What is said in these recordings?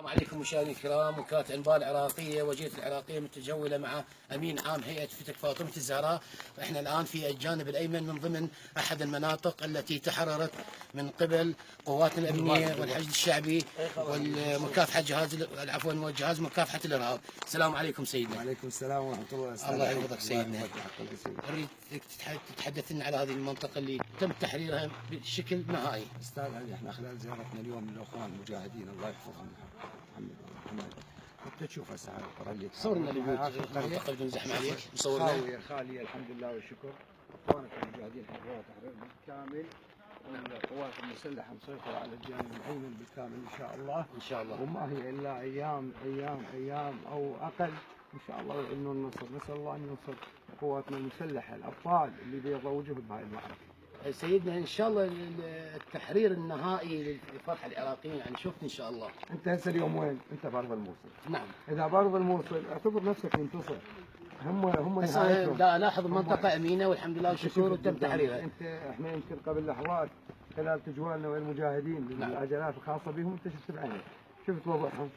السلام عليكم مشاهدينا الكرام. وكالة انباء العراقيه وجيرة العراقيه متجوله مع امين عام هيئه فتك فاطمه الزهراء. احنا الان في الجانب الايمن من ضمن احد المناطق التي تحررت من قبل قواتنا الامنيه والحشد الشعبي والمكافحه جهاز مكافحه الارهاب. السلام عليكم سيدنا. وعليكم السلام ورحمه الله وبركاته. الله يحفظك سيدنا. اريد تتحدث لنا على هذه المنطقه اللي تم تحريرها بشكل نهائي. استاذ علي، احنا خلال زيارتنا اليوم للاخوان المجاهدين الله يحفظهم محمد انت تشوف هسه هاي صورنا المنطقه بدون زحمه عليك، مصورنا خاليه الحمد لله والشكر. اخوانك المجاهدين حرروا تحرير بالكامل، والقوات المسلحه مسيطره على الجانب الايمن بالكامل ان شاء الله. ان شاء الله. وما هي الا ايام او اقل ان شاء الله وانه النصر. نسال الله ان ينصر قواتنا المسلحه الابطال اللي بيضوا وجههم بهاي المعركه. سيدنا ان شاء الله التحرير النهائي للفتح العراقيين يعني شفت ان شاء الله. انت هسه اليوم وين؟ انت بارض الموصل. نعم. اذا بارض الموصل اعتبر نفسك منتصر. هم بس انا الاحظ المنطقه امينه والحمد لله والشكر وتم تحريرها. احنا يمكن قبل لحظات خلال تجوالنا والمجاهدين بالعجلات الخاصه بهم انت شفت بعينك، شفت وضعهم،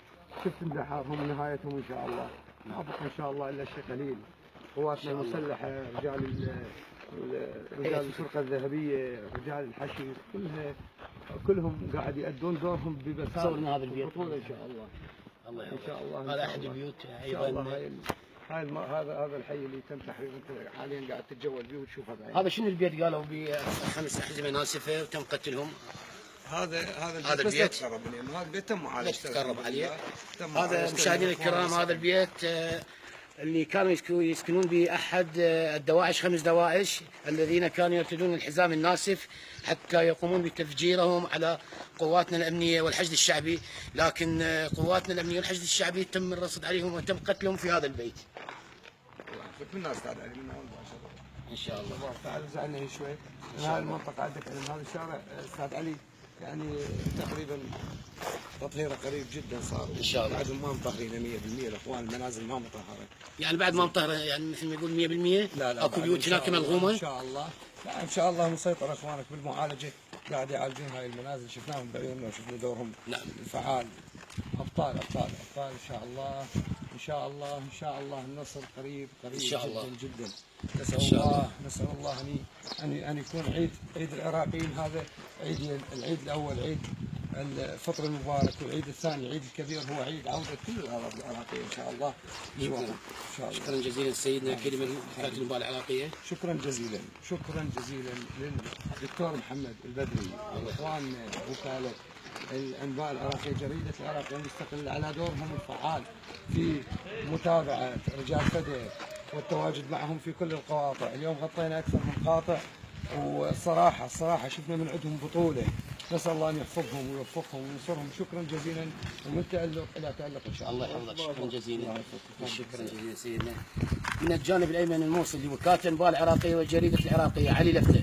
شفت اندحارهم ونهايتهم ان شاء الله. ما بقى ان شاء الله الا شيء قليل. قواتنا المسلحه، رجال الفرقه الذهبيه، رجال الحشي، كلهم قاعد يؤدون دورهم ببساطه. صورنا هذا البيت بطولة ان شاء الله. الله ان شاء الله. هذا احد البيوت ايضا. هذا الحي اللي تم تحريره انت حاليا قاعد تتجول به وتشوفه بعينك. هذا شنو البيت قالوا بخمس احزمه ناسفه وتم قتلهم؟ هذا البيت هذا البيت تم معالجته. تقرب عليه. هذا مشاهدينا الكرام هذا البيت اللي كانوا يسكنون به احد الدواعش، 5 دواعش الذين كانوا يرتدون الحزام الناسف حتى يقومون بتفجيرهم على قواتنا الامنيه والحشد الشعبي، لكن قواتنا الامنيه والحشد الشعبي تم الرصد عليهم وتم قتلهم في هذا البيت. من استاذ علي من هون ان شاء الله. تعال زعلنا شوي. هاي المنطقه عندك علم هذا الشارع استاذ علي يعني تقريبا تطهيره قريب جدا صار ان شاء الله. بعدهم ما مطهرين 100%. الاخوان المنازل ما مطهره يعني بعد ما مطهره يعني مثل ما يقول 100%. لا اكو بيوت هناك ملغومه ان شاء الله. لا ان شاء الله مسيطر اخوانك بالمعالجه، قاعد يعالجون هاي المنازل، شفناهم بعيوننا وشفنا دورهم الفعال. ابطال ان شاء الله. ان شاء الله النصر قريب ان شاء الله جدا. نسال الله ان يكون عيد العراقيين هذا العيد الاول عيد الفطر المبارك، والعيد الثاني العيد الكبير هو عيد عوده كل الاراضي العراقيه ان شاء الله. شكرا جزيلا سيدنا كلمه وكاله الانباء العراقيه. شكرا جزيلا للدكتور محمد البدري واخوان وكاله الانباء العراقيه جريده العراقيه المستقله على دورهم الفعال في متابعه رجال فدى والتواجد معهم في كل القواطع. اليوم غطينا اكثر من قاطع، والصراحه شفنا من عندهم بطوله. نسال الله ان يحفظهم ويوفقهم وينصرهم. شكرا جزيلا، ومن تالق الى تالق ان شاء الله. الله يحفظك. شكرا جزيلا. شكرا جزيلا سيدنا. من الجانب الايمن الموصل لوكاله الانباء العراقيه والجريده العراقيه علي لفته.